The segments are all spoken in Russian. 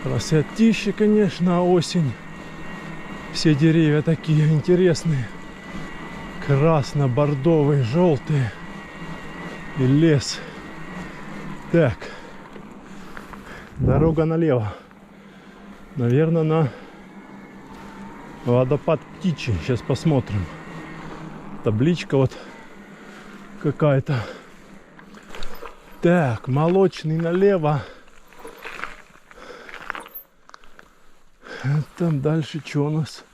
Красотища, конечно, осень. Все деревья такие интересные. Красно-бордовые, желтые. И лес. Так. Дорога налево. Наверное, на водопад Птичий. Сейчас посмотрим. Табличка вот какая-то. Так, Молочный налево. Там дальше что у нас?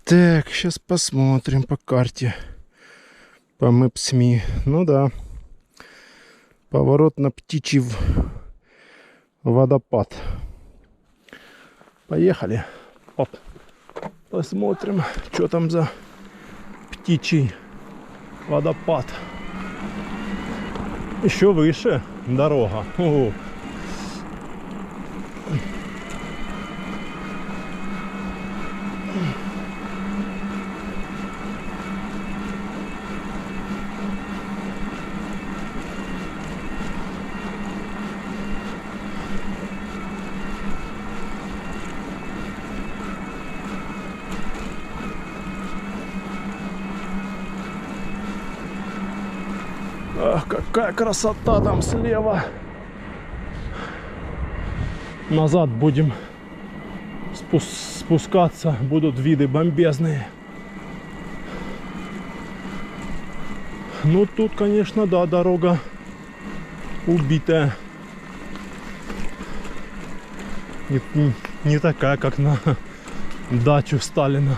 Так, сейчас посмотрим по карте. По Maps.me. Ну да. Поворот на Птичий водопад. Поехали. Оп. Посмотрим, что там за Птичий водопад. Еще выше дорога. Ого. Ах, какая красота там слева. Назад будем спускаться. Будут виды бомбезные. Ну тут, конечно, да, дорога убитая. Не такая, как на дачу Сталина.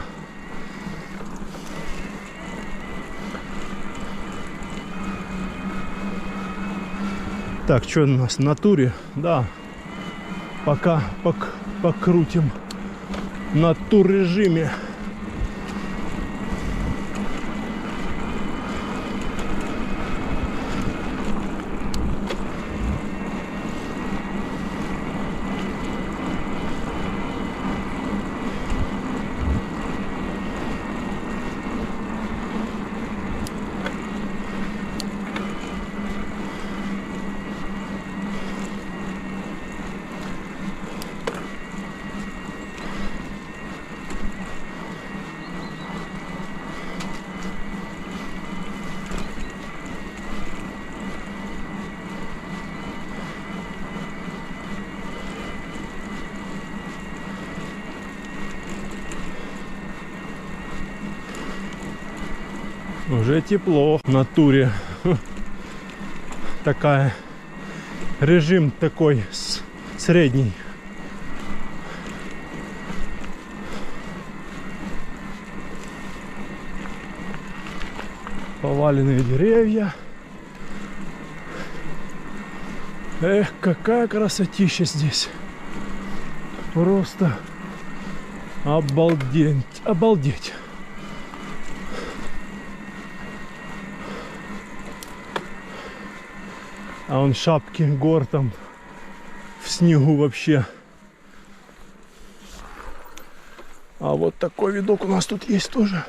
Так, что у нас на туре? Да, пока покрутим на тур режиме. Уже тепло на туре. Такая режим такой средний. Поваленные деревья. Эх, какая красотища здесь. Просто обалдеть, обалдеть. А вон шапки гор там в снегу вообще. А вот такой видок у нас тут есть тоже.